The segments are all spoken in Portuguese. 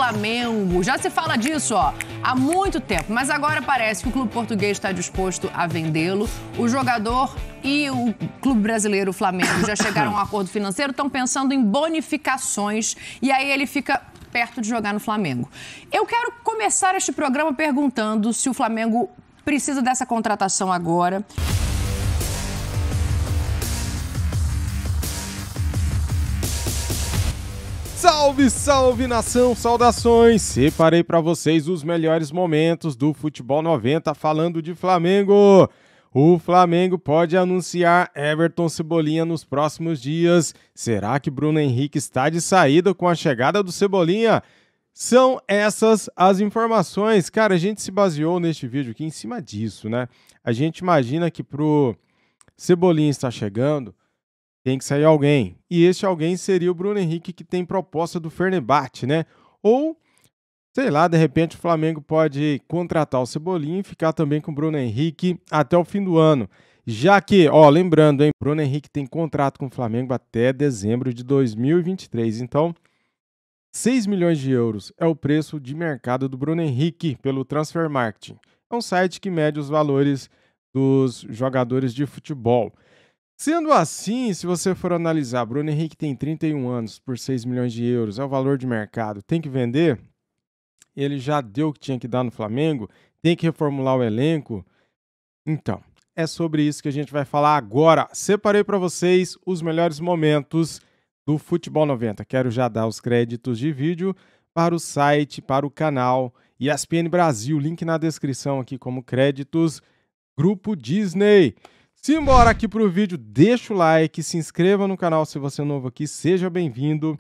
Flamengo, já se fala disso, há muito tempo, mas agora parece que o clube português está disposto a vendê-lo. O jogador e o clube brasileiro, o Flamengo, já chegaram a um acordo financeiro, estão pensando em bonificações e aí ele fica perto de jogar no Flamengo. Eu quero começar este programa perguntando se o Flamengo precisa dessa contratação agora. Salve, salve nação, saudações! Separei para vocês os melhores momentos do Futebol 90 falando de Flamengo. O Flamengo pode anunciar Everton Cebolinha nos próximos dias. Será que Bruno Henrique está de saída com a chegada do Cebolinha? São essas as informações. Cara, a gente se baseou neste vídeo aqui em cima disso, né? A gente imagina que pro Cebolinha estar chegando, tem que sair alguém. E este alguém seria o Bruno Henrique, que tem proposta do Fenerbahçe, né? Ou, sei lá, de repente o Flamengo pode contratar o Cebolinha e ficar também com o Bruno Henrique até o fim do ano. Já que, lembrando, Bruno Henrique tem contrato com o Flamengo até dezembro de 2023. Então, 6 milhões de euros é o preço de mercado do Bruno Henrique pelo Transfer Marketing. É um site que mede os valores dos jogadores de futebol. Sendo assim, se você for analisar, Bruno Henrique tem 31 anos por 6 milhões de euros, é o valor de mercado, tem que vender? Ele já deu o que tinha que dar no Flamengo? Tem que reformular o elenco? Então, é sobre isso que a gente vai falar agora. Separei para vocês os melhores momentos do Futebol 90. Quero já dar os créditos de vídeo para o site, para o canal ESPN Brasil, link na descrição aqui como créditos, Grupo Disney. Simbora aqui pro vídeo, deixa o like, se inscreva no canal se você é novo aqui, seja bem-vindo,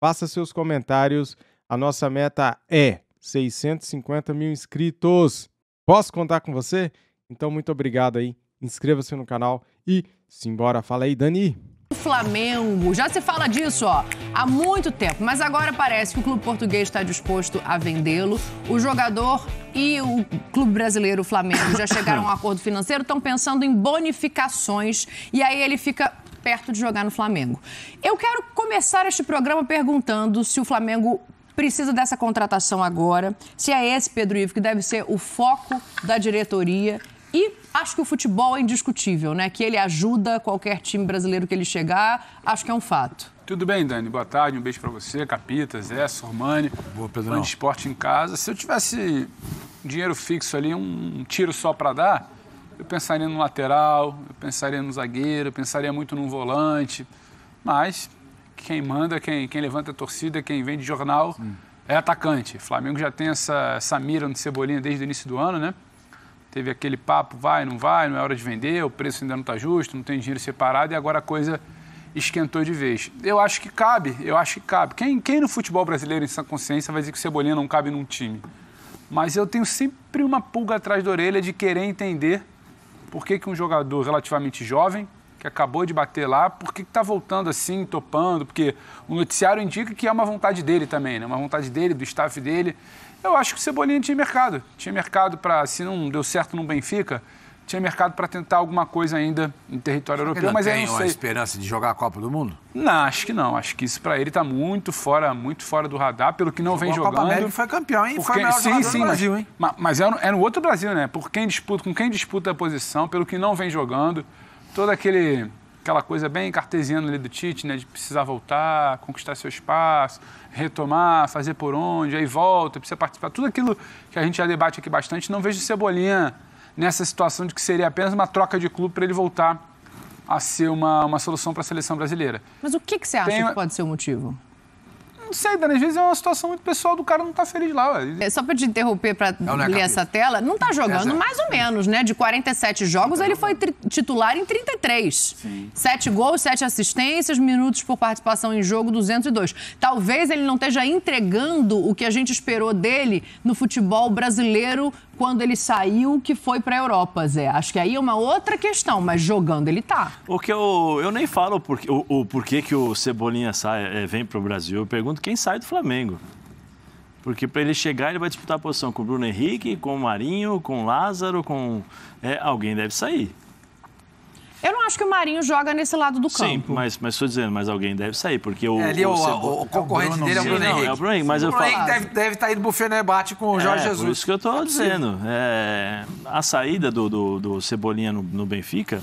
faça seus comentários, a nossa meta é 650 mil inscritos. Posso contar com você? Então muito obrigado aí, inscreva-se no canal e simbora, fala aí, Dani. Flamengo, já se fala disso, há muito tempo, mas agora parece que o clube português está disposto a vendê-lo. O jogador e o clube brasileiro, o Flamengo, já chegaram a um acordo financeiro, estão pensando em bonificações e aí ele fica perto de jogar no Flamengo. Eu quero começar este programa perguntando se o Flamengo precisa dessa contratação agora, se é esse, Pedro Ivo, que deve ser o foco da diretoria. E acho que o futebol é indiscutível, né? Que ele ajuda qualquer time brasileiro que ele chegar, acho que é um fato. Tudo bem, Dani? Boa tarde, um beijo pra você, Capita, Zé, Sormani. Boa, Pedrão. Fã de esporte em casa. Se eu tivesse dinheiro fixo ali, um tiro só pra dar, eu pensaria no lateral, eu pensaria no zagueiro, eu pensaria muito num volante. Mas quem manda, quem levanta a torcida, quem vem de jornal é atacante. O Flamengo já tem essa mira no Cebolinha desde o início do ano, né? Teve aquele papo, vai, não é hora de vender, o preço ainda não está justo, não tem dinheiro separado e agora a coisa esquentou de vez. Eu acho que cabe. Quem no futebol brasileiro em sã consciência vai dizer que o Cebolinha não cabe num time? Mas eu tenho sempre uma pulga atrás da orelha de querer entender por que um jogador relativamente jovem, que acabou de bater lá, por que está voltando assim, topando, porque o noticiário indica que é uma vontade dele também, né? Uma vontade dele, do staff dele. Eu acho que o Cebolinha tinha mercado para, se não deu certo no Benfica, tinha mercado para tentar alguma coisa ainda em território europeu, mas eu não sei. Tem uma esperança de jogar a Copa do Mundo? Não, acho que não. Acho que isso para ele está muito fora do radar, pelo que não vem jogando. A Copa América foi campeão, hein? Foi o melhor jogador do Brasil, hein? Mas é no outro Brasil, né? Com quem disputa a posição, pelo que não vem jogando, toda aquela coisa bem cartesiana ali do Tite, né? De precisar voltar, conquistar seu espaço, retomar, fazer por onde, aí volta, precisa participar. Tudo aquilo que a gente já debate aqui bastante, não vejo o Cebolinha nessa situação de que seria apenas uma troca de clube para ele voltar a ser uma solução para a seleção brasileira. Mas o que você acha que pode ser o motivo? Não sei, Dani, às vezes é uma situação muito pessoal do cara não estar feliz lá. Só para te interromper, para ler essa tela, não está jogando mais ou menos, né? De 47 jogos, ele foi titular em 33. Sim. 7 gols, 7 assistências, minutos por participação em jogo, 202. Talvez ele não esteja entregando o que a gente esperou dele no futebol brasileiro quando ele saiu, que foi para a Europa, Zé. Acho que aí é uma outra questão, mas jogando ele tá. O que eu nem falo o porquê que o Cebolinha vem para o Brasil. Eu pergunto quem sai do Flamengo. Porque para ele chegar, ele vai disputar a posição com o Bruno Henrique, com o Marinho, com o Lázaro, com... alguém deve sair. Eu não não acho que o Marinho joga nesse lado do campo. Sim, mas estou dizendo, mas alguém deve sair, porque o concorrente dele é o Bruno Henrique. É o Bruno Henrique, mas eu falo... deve estar indo pro Fenerbahçe com o Jorge Jesus. Por isso que eu estou dizendo. A saída do Cebolinha no Benfica,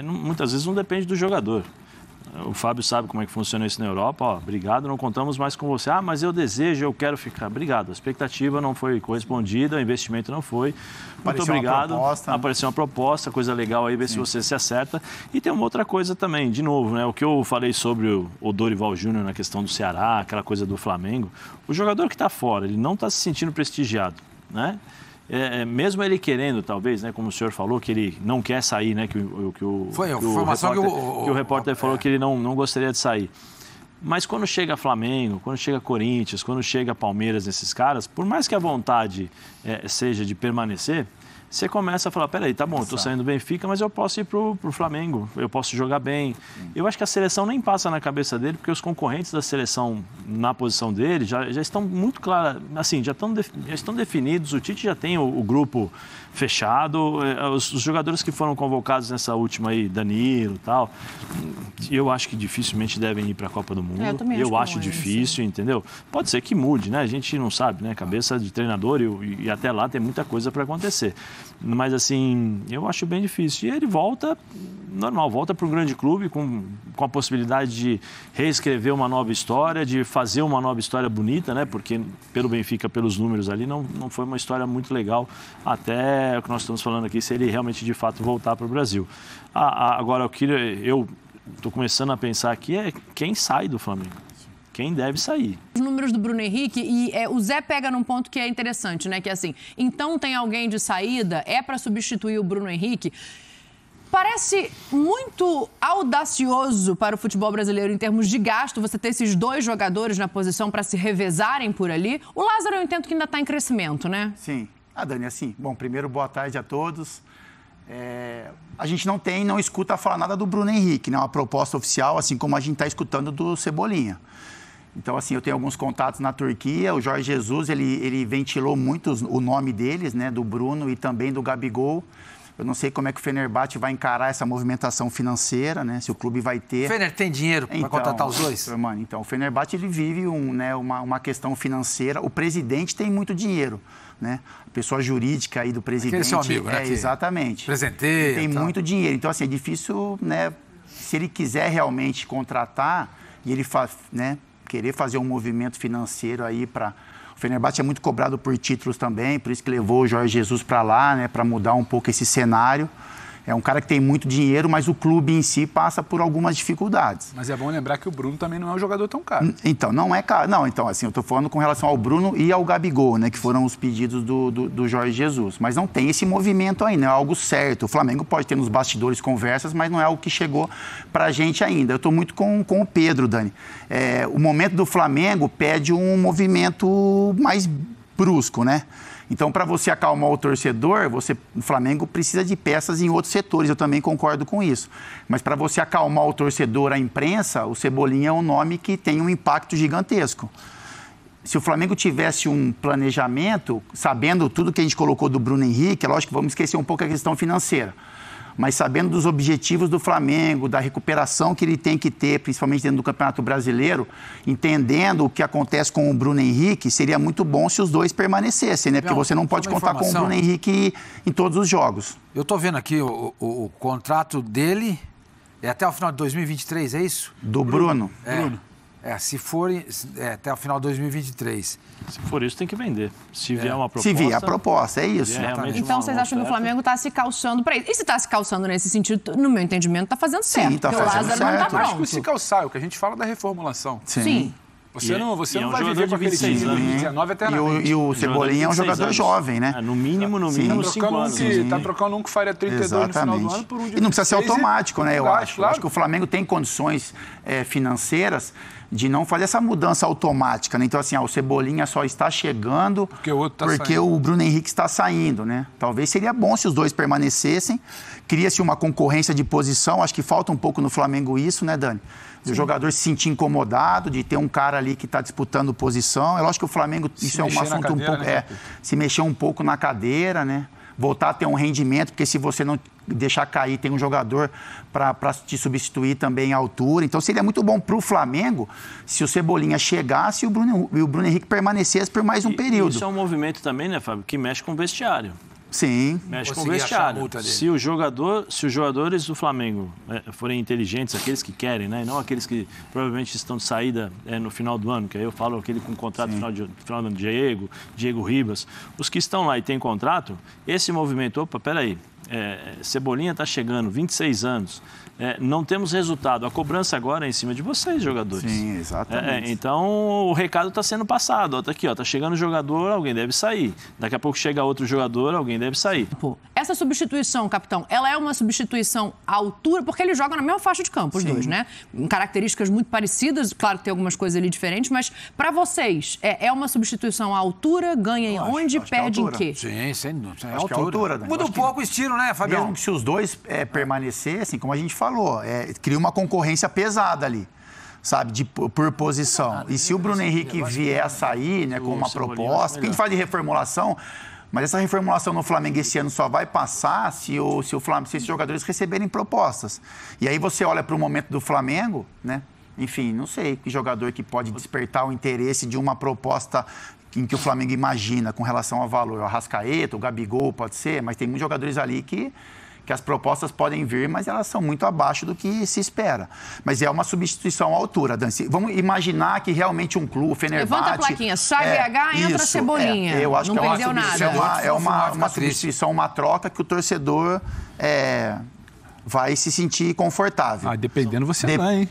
muitas vezes não depende do jogador. O Fábio sabe como é que funciona isso na Europa. Obrigado, não contamos mais com você. Mas eu desejo, eu quero ficar. Obrigado. A expectativa não foi correspondida, o investimento não foi. Muito obrigado. Apareceu uma proposta, coisa legal aí, ver se você se acerta. E tem uma outra coisa também, de novo, né? O que eu falei sobre o Dorival Júnior na questão do Ceará, aquela coisa do Flamengo. O jogador que está fora, ele não está se sentindo prestigiado, né? Mesmo ele querendo, talvez, né, como o senhor falou, que ele não quer sair, né, que o repórter falou que ele não gostaria de sair. Mas quando chega Flamengo, quando chega Corinthians, quando chega Palmeiras, esses caras, por mais que a vontade seja de permanecer, você começa a falar, peraí, tá bom, eu tô saindo do Benfica, mas eu posso ir pro Flamengo, eu posso jogar bem. Eu acho que a seleção nem passa na cabeça dele, porque os concorrentes da seleção na posição dele já estão muito claros, assim, já estão definidos, o Tite já tem o grupo fechado, os jogadores que foram convocados nessa última aí, Danilo e tal, eu acho que dificilmente devem ir para a Copa do Mundo. Eu acho difícil, entendeu? Pode ser que mude, né? A gente não sabe, né? Cabeça de treinador e até lá tem muita coisa para acontecer. Mas, assim, eu acho bem difícil. E ele volta, normal, volta para um grande clube com a possibilidade de reescrever uma nova história, de fazer uma nova história bonita, né? Porque pelo Benfica, pelos números ali, não foi uma história muito legal até o que nós estamos falando aqui, se ele realmente, de fato, voltar para o Brasil. Agora, eu estou começando a pensar aqui quem sai do Flamengo. Quem deve sair. Os números do Bruno Henrique, e o Zé pega num ponto que é interessante, né? Que é assim, então tem alguém de saída, para substituir o Bruno Henrique. Parece muito audacioso para o futebol brasileiro em termos de gasto você ter esses dois jogadores na posição para se revezarem por ali. O Lázaro eu entendo que ainda está em crescimento, né? Sim. Dani, assim, bom, primeiro boa tarde a todos. A gente não escuta falar nada do Bruno Henrique, né? Uma proposta oficial, assim como a gente está escutando do Cebolinha. Então, assim, eu tenho alguns contatos na Turquia. O Jorge Jesus, ele ventilou muito o nome deles, né? Do Bruno e também do Gabigol. Eu não sei como é que o Fenerbahçe vai encarar essa movimentação financeira, né? Se o clube vai ter... O Fener tem dinheiro para contratar os dois? Mano, então, o Fenerbahçe, ele vive uma questão financeira. O presidente tem muito dinheiro, né? A pessoa jurídica aí do presidente... Aquele seu amigo, né? Exatamente. Presenteia. Tem muito dinheiro. Então, assim, é difícil, né? Se ele quiser realmente contratar e ele querer fazer um movimento financeiro aí para... O Fenerbahçe é muito cobrado por títulos também, por isso que levou o Jorge Jesus para lá, né, para mudar um pouco esse cenário. É um cara que tem muito dinheiro, mas o clube em si passa por algumas dificuldades. Mas é bom lembrar que o Bruno também não é um jogador tão caro. Então, não é caro. Não, então, assim, eu estou falando com relação ao Bruno e ao Gabigol, né, que foram os pedidos do Jorge Jesus. Mas não tem esse movimento ainda, é algo certo. O Flamengo pode ter nos bastidores conversas, mas não é algo que chegou para a gente ainda. Eu estou muito com o Pedro, Dani. O momento do Flamengo pede um movimento mais brusco, né? Então, para você acalmar o torcedor, o Flamengo precisa de peças em outros setores, eu também concordo com isso. Mas para você acalmar o torcedor, a imprensa, o Cebolinha é um nome que tem um impacto gigantesco. Se o Flamengo tivesse um planejamento, sabendo tudo que a gente colocou do Bruno Henrique, é lógico que vamos esquecer um pouco a questão financeira, mas sabendo dos objetivos do Flamengo, da recuperação que ele tem que ter, principalmente dentro do Campeonato Brasileiro, entendendo o que acontece com o Bruno Henrique, seria muito bom se os dois permanecessem, né? Porque você não pode contar com o Bruno Henrique em todos os jogos. Eu estou vendo aqui o contrato dele é até o final de 2023, é isso? Do Bruno? Bruno. Se for até o final de 2023. Se for isso, tem que vender. Se vier uma proposta... Se vier a proposta, é isso. Então, vocês acham que o Flamengo está se calçando para isso? E se está se calçando nesse sentido, no meu entendimento, está fazendo certo. Sim, está fazendo certo. O Lázaro não está pronto. Acho que se calçar, o que a gente fala da reformulação. Sim. Você não vai viver com aquele time de 2019 eternamente. E o Cebolinha é um jogador jovem, né? No mínimo 5 anos. Está trocando um que faria 32 no final do ano por um de 26. E não precisa ser automático, né? Eu acho. Claro. Acho que o Flamengo tem condições financeiras de não fazer essa mudança automática, né? Então, assim, o Cebolinha só está chegando porque o Bruno Henrique está saindo, né? Talvez seria bom se os dois permanecessem. Cria-se uma concorrência de posição. Acho que falta um pouco no Flamengo isso, né, Dani? O jogador se sentir incomodado, de ter um cara ali que está disputando posição. É lógico que o Flamengo, isso é um assunto um pouco... Se mexer um pouco na cadeira, né? voltar a ter um rendimento, porque se você não deixar cair, tem um jogador para te substituir também à altura. Então, seria muito bom para o Flamengo se o Cebolinha chegasse e o Bruno Henrique permanecesse por mais um período. Isso é um movimento também, né, Fábio, que mexe com o vestiário. Sim. Mexe com o vestiário. Se os jogadores do Flamengo forem inteligentes, aqueles que querem, né, e não aqueles que provavelmente estão de saída no final do ano, que aí eu falo aquele com contrato no final do ano, Diego Ribas, os que estão lá e têm contrato, esse movimento, opa, peraí, Cebolinha está chegando, 26 anos, não temos resultado. A cobrança agora é em cima de vocês, jogadores. Sim, exatamente. Então, o recado está sendo passado. Está aqui, está chegando o jogador, alguém deve sair. Daqui a pouco chega outro jogador, alguém deve sair. Essa substituição, capitão, ela é uma substituição à altura, porque eles jogam na mesma faixa de campo, os dois, né? Com características muito parecidas, claro que tem algumas coisas ali diferentes, mas para vocês, é uma substituição à altura, ganha em onde, perde em quê? Sim, sem dúvida. É altura. Muda um pouco o estilo, né, Fabião? Mesmo que se os dois permanecessem, como a gente falou, cria uma concorrência pesada ali, sabe, por posição. E se o Bruno Henrique vier a sair, né, com uma proposta, porque a gente fala de reformulação, mas essa reformulação no Flamengo esse ano só vai passar se esses jogadores receberem propostas. E aí você olha para o momento do Flamengo, né? Enfim, não sei que jogador que pode despertar o interesse de uma proposta em que o Flamengo imagina com relação ao valor. O Arrascaeta, o Gabigol pode ser, mas tem muitos jogadores ali que as propostas podem vir, mas elas são muito abaixo do que se espera. Mas é uma substituição à altura, Dan. Vamos imaginar que realmente um clube, o Fenerbahçe... Levanta a plaquinha, sai BH, entra Cebolinha. Eu acho não que perdeu nada. É uma substituição, uma troca que o torcedor vai se sentir confortável. Dependendo você ganha, hein?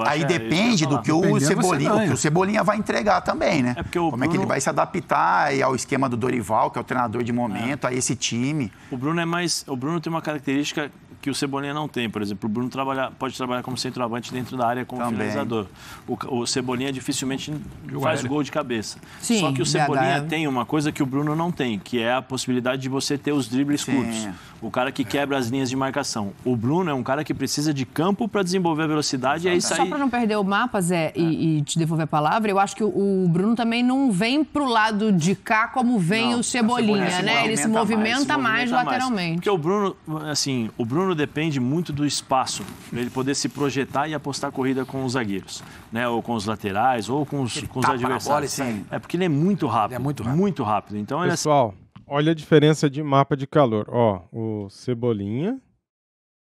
Aí depende do que o Cebolinha vai entregar também, né? Como é que ele vai se adaptar ao esquema do Dorival, que é o treinador de momento, a esse time. O Bruno tem uma característica que o Cebolinha não tem. Por exemplo, o Bruno pode trabalhar como centroavante dentro da área como finalizador. O Cebolinha dificilmente faz gol de cabeça. Sim, só que o Cebolinha tem uma coisa que o Bruno não tem, que é a possibilidade de você ter os dribles curtos. O cara que quebra as linhas de marcação. O Bruno é um cara que precisa de campo para desenvolver a velocidade e aí sair... Só para não perder o mapa, Zé, e te devolver a palavra, eu acho que o Bruno também não vem pro lado de cá como vem o Cebolinha, né? Ele se movimenta mais lateralmente. Porque o Bruno depende muito do espaço, para ele poder se projetar e apostar corrida com os zagueiros, né? Ou com os laterais, ou com os adversários. Porque ele é muito rápido. Muito rápido. Então, pessoal, olha a diferença de mapa de calor. Ó, o Cebolinha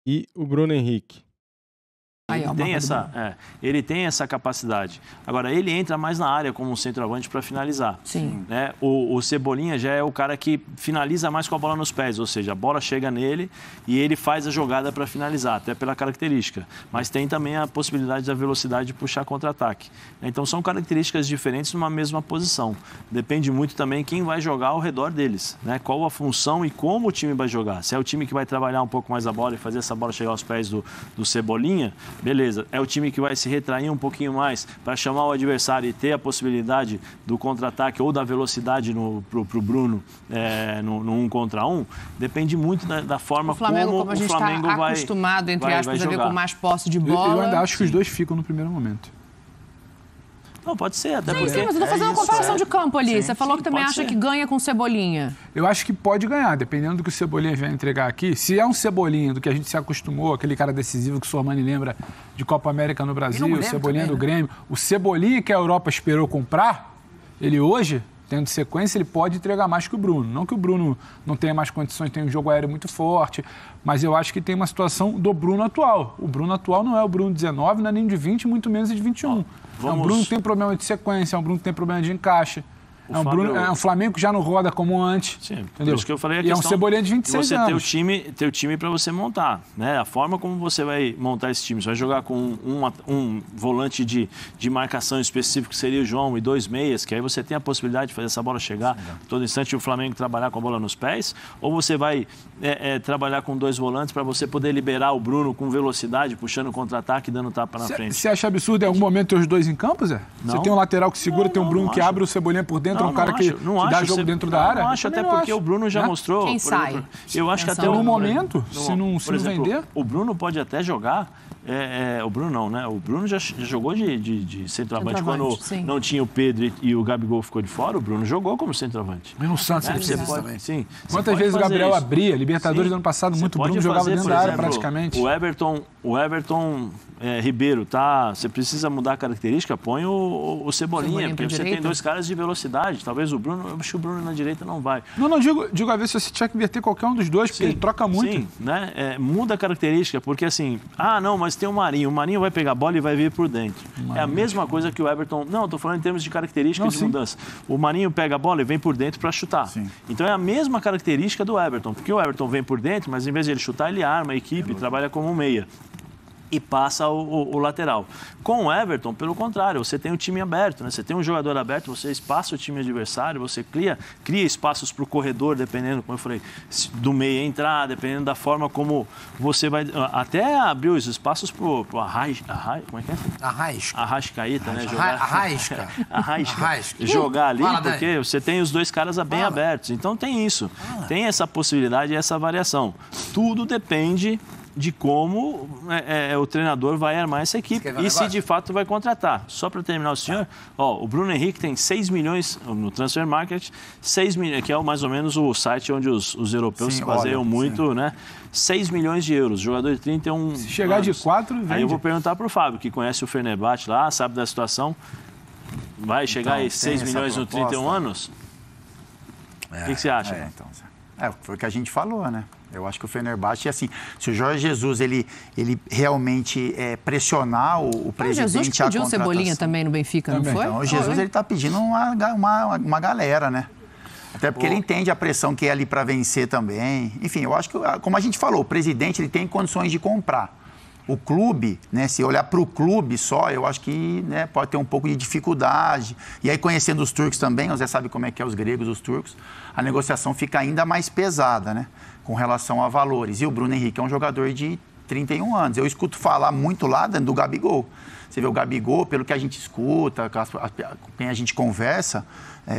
e o Bruno Henrique. Ele tem essa capacidade. Agora, ele entra mais na área como um centroavante para finalizar. Sim. Né? O Cebolinha já é o cara que finaliza mais com a bola nos pés, ou seja, a bola chega nele e ele faz a jogada para finalizar, até pela característica. Mas tem também a possibilidade da velocidade de puxar contra-ataque. Então, são características diferentes numa mesma posição. Depende muito também quem vai jogar ao redor deles, né? Qual a função e como o time vai jogar. Se é o time que vai trabalhar um pouco mais a bola e fazer essa bola chegar aos pés do Cebolinha, beleza, é o time que vai se retrair um pouquinho mais para chamar o adversário e ter a possibilidade do contra-ataque ou da velocidade pro Bruno no 1 contra 1, depende muito da forma como a gente está acostumado, entre aspas, a ver com mais posse de bola. Eu ainda acho que os dois ficam no primeiro momento. Não, pode ser, até porque... Sim, mas eu tô fazendo uma comparação de campo ali. Você falou que também acha que ganha com Cebolinha. Eu acho que pode ganhar, dependendo do que o Cebolinha vai entregar aqui. Se é um Cebolinha do que a gente se acostumou, aquele cara decisivo que o Sormani lembra de Copa América no Brasil, o Cebolinha também, do Grêmio. O Cebolinha que a Europa esperou comprar, ele hoje, tendo sequência, ele pode entregar mais que o Bruno. Não que o Bruno não tenha mais condições, tem um jogo aéreo muito forte, mas eu acho que tem uma situação do Bruno atual. O Bruno atual não é o Bruno 19, não é nem de 20, muito menos de 21. É um Bruno que tem problema de sequência, é um Bruno que tem problema de encaixe. É um Flamengo que já não roda como antes. Sim, entendeu? Por isso que eu falei a questão. E é um Cebolinha de 26 anos. Você ter o time para você montar, né? A forma como você vai montar esse time. Você vai jogar com um volante de marcação específico, que seria o João, e 2 meias, que aí você tem a possibilidade de fazer essa bola chegar todo instante e o Flamengo trabalhar com a bola nos pés. Ou você vai trabalhar com 2 volantes para você poder liberar o Bruno com velocidade, puxando o contra-ataque e dando tapa na frente. Você acha absurdo em algum momento ter os dois em campo, Zé? Não. Você tem um lateral que segura, tem um Bruno que abre o Cebolinha por dentro, entra um cara que dá jogo dentro da área? Não acho, até porque o Bruno já mostrou. Quem sai? Eu acho que até no momento, se não vender... O Bruno pode até jogar... o Bruno não, né? O Bruno já jogou de centroavante quando não tinha o Pedro e o Gabigol ficou de fora. O Bruno jogou como centroavante. E no Santos ele Você fez isso pode, também. sim. Quantas vezes o Gabriel abria? Libertadores do ano passado, muito Bruno jogava dentro da área praticamente. O Everton Ribeiro, tá? Você precisa mudar a característica, põe o Cebolinha, porque você tem dois caras de velocidade. Talvez o Bruno, eu acho que o Bruno na direita não vai. Não, digo a ver se você tinha que inverter qualquer um dos dois, porque ele troca muito. Sim, né? Muda a característica, porque assim, não, mas tem o Marinho vai pegar a bola e vai vir por dentro. É a mesma coisa que o Everton... Não, estou falando em termos de características de mudança. O Marinho pega a bola e vem por dentro para chutar. Sim. Então é a mesma característica do Everton, porque o Everton vem por dentro, mas em vez de ele chutar, ele arma a equipe, trabalha como um meia. E passa o lateral. Com o Everton, pelo contrário, você tem o time aberto, né? Você tem um jogador aberto, você espaça o time adversário, você cria espaços para o corredor, dependendo, como eu falei, do meio entrar, dependendo da forma como você vai... Até abrir os espaços para o como é que é? Arrascaeta, né? Arrasca. Jogar ali, porque você tem os dois caras bem abertos. Então tem isso. Tem essa possibilidade e essa variação. Tudo depende de como o treinador vai armar essa equipe e se de fato vai contratar. Só para terminar o senhor, o Bruno Henrique tem 6 milhões no Transfer Market, 6 milhões, que é mais ou menos o site onde os europeus se baseiam muito, né? 6 milhões de euros, jogador de 31 Se chegar anos. De 4, vende. Aí eu vou perguntar para o Fábio, que conhece o Fenerbahçe lá, sabe da situação. Vai chegar aí 6 milhões no 31 anos? O que você acha? Foi o que a gente falou, né? Eu acho que o Fenerbahçe, assim, se o Jorge Jesus ele realmente pressionar o presidente Jesus que pediu Cebolinha também no Benfica, não foi? Então, o Jesus ele está pedindo uma galera, né? Até porque ele entende a pressão que é ali para vencer também. Enfim, eu acho que, como a gente falou, o presidente ele tem condições de comprar. O clube, né, se olhar para o clube só, eu acho que, né, pode ter um pouco de dificuldade. E aí, conhecendo os turcos também, você sabe como é que é os gregos, os turcos, a negociação fica ainda mais pesada, né, com relação a valores. E o Bruno Henrique é um jogador de 31 anos. Eu escuto falar muito lá do Gabigol. Você vê o Gabigol, pelo que a gente escuta, com quem a gente conversa,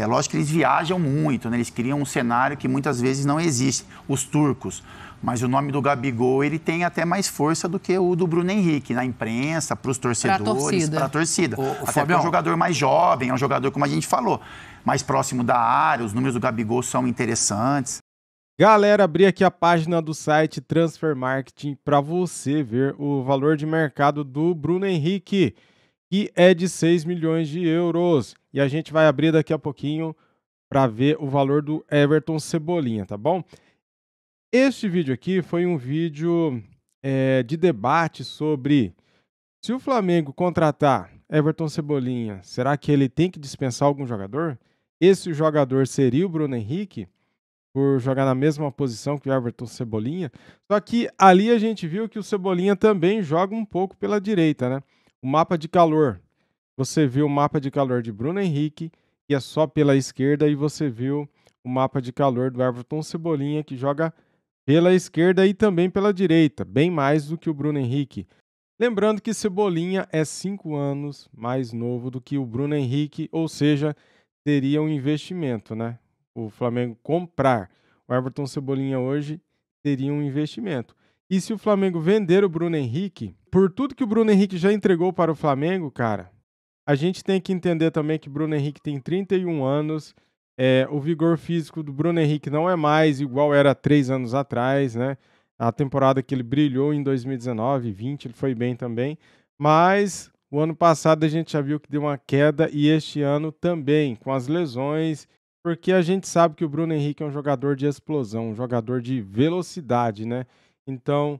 lógico que eles viajam muito, né, eles criam um cenário que muitas vezes não existe, os turcos. Mas o nome do Gabigol, ele tem até mais força do que o do Bruno Henrique, na imprensa, para os torcedores, para a torcida. Até porque é um jogador mais jovem, é um jogador, como a gente falou, mais próximo da área, os números do Gabigol são interessantes. Galera, abri aqui a página do site Transfer Marketing para você ver o valor de mercado do Bruno Henrique, que é de 6 milhões de euros. E a gente vai abrir daqui a pouquinho para ver o valor do Everton Cebolinha, tá bom? Este vídeo aqui foi um vídeo de debate sobre se o Flamengo contratar Everton Cebolinha, será que ele tem que dispensar algum jogador? Esse jogador seria o Bruno Henrique, por jogar na mesma posição que o Everton Cebolinha. Só que ali a gente viu que o Cebolinha também joga um pouco pela direita, né? O mapa de calor. Você viu o mapa de calor de Bruno Henrique, que é só pela esquerda, e você viu o mapa de calor do Everton Cebolinha, que joga pela esquerda e também pela direita, bem mais do que o Bruno Henrique. Lembrando que Cebolinha é 5 anos mais novo do que o Bruno Henrique, ou seja, teria um investimento, né? O Flamengo comprar o Everton Cebolinha hoje teria um investimento. E se o Flamengo vender o Bruno Henrique, por tudo que o Bruno Henrique já entregou para o Flamengo, cara, a gente tem que entender também que o Bruno Henrique tem 31 anos, o vigor físico do Bruno Henrique não é mais igual era 3 anos atrás, né? A temporada que ele brilhou em 2019, 2020, ele foi bem também. Mas o ano passado a gente já viu que deu uma queda e este ano também, com as lesões, porque a gente sabe que o Bruno Henrique é um jogador de explosão, um jogador de velocidade, né? Então,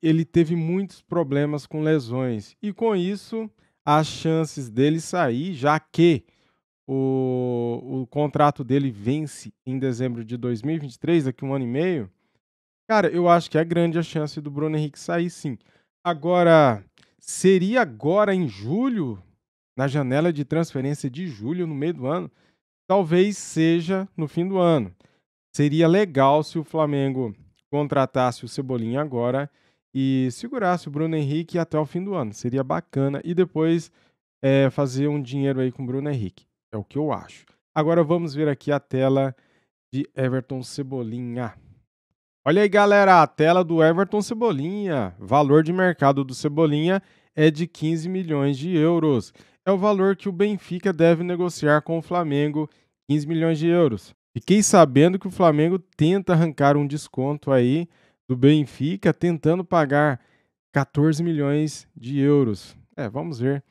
ele teve muitos problemas com lesões. E com isso, as chances dele sair, já que o contrato dele vence em dezembro de 2023, daqui um ano e meio, cara, eu acho que é grande a chance do Bruno Henrique sair, sim. Agora, seria agora em julho, na janela de transferência de julho, no meio do ano? Talvez seja no fim do ano. Seria legal se o Flamengo contratasse o Cebolinha agora e segurasse o Bruno Henrique até o fim do ano. Seria bacana. E depois fazer um dinheiro aí com o Bruno Henrique. É o que eu acho. Agora vamos ver aqui a tela de Everton Cebolinha. Olha aí, galera, a tela do Everton Cebolinha. Valor de mercado do Cebolinha é de 15 milhões de euros. É o valor que o Benfica deve negociar com o Flamengo, 15 milhões de euros. Fiquei sabendo que o Flamengo tenta arrancar um desconto aí do Benfica, tentando pagar 14 milhões de euros. Vamos ver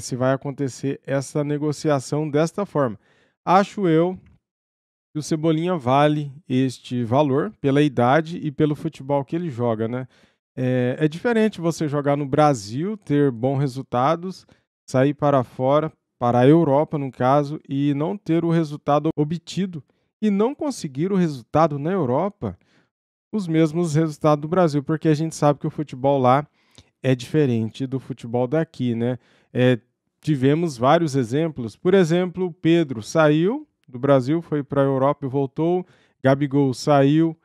se vai acontecer essa negociação desta forma. Acho eu que o Cebolinha vale este valor pela idade e pelo futebol que ele joga, né? É diferente você jogar no Brasil, ter bons resultados, sair para fora, para a Europa, no caso, e não ter o resultado obtido e não conseguir o resultado na Europa, os mesmos resultados do Brasil, porque a gente sabe que o futebol lá é diferente do futebol daqui, né? Tivemos vários exemplos. Por exemplo, o Pedro saiu do Brasil, foi para a Europa e voltou. Gabigol saiu,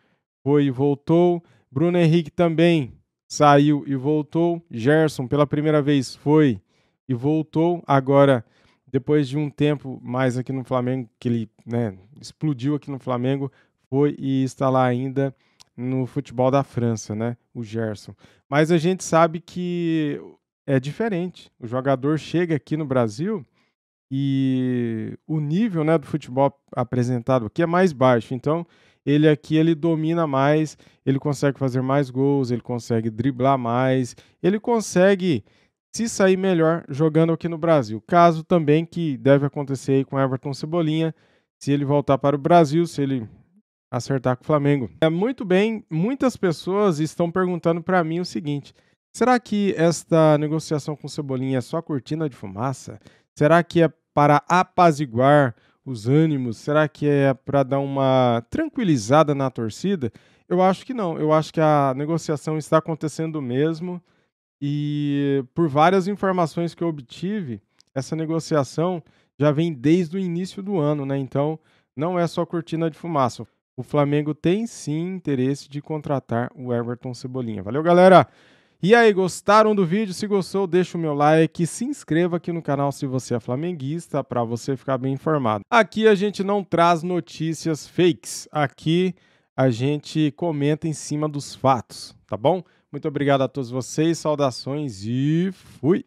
foi e voltou. Bruno Henrique também saiu e voltou. Gerson, pela primeira vez, foi e voltou. Agora, depois de um tempo mais aqui no Flamengo, que ele explodiu aqui no Flamengo, foi e está lá ainda no futebol da França, né? O Gerson. Mas a gente sabe que é diferente. O jogador chega aqui no Brasil e o nível, né, do futebol apresentado aqui é mais baixo. Então, ele domina mais, ele consegue fazer mais gols, ele consegue driblar mais, ele consegue se sair melhor jogando aqui no Brasil. Caso também que deve acontecer aí com Everton Cebolinha, se ele voltar para o Brasil, se ele acertar com o Flamengo. Muito bem, muitas pessoas estão perguntando para mim o seguinte: será que esta negociação com o Cebolinha é só cortina de fumaça? Será que é para apaziguar os ânimos? Será que é para dar uma tranquilizada na torcida? Eu acho que não. Eu acho que a negociação está acontecendo mesmo e por várias informações que eu obtive, essa negociação já vem desde o início do ano, né? Então, não é só cortina de fumaça. O Flamengo tem sim interesse de contratar o Everton Cebolinha. Valeu, galera! E aí, gostaram do vídeo? Se gostou, deixa o meu like, se inscreva aqui no canal se você é flamenguista, para você ficar bem informado. Aqui a gente não traz notícias fakes, aqui a gente comenta em cima dos fatos, tá bom? Muito obrigado a todos vocês, saudações e fui!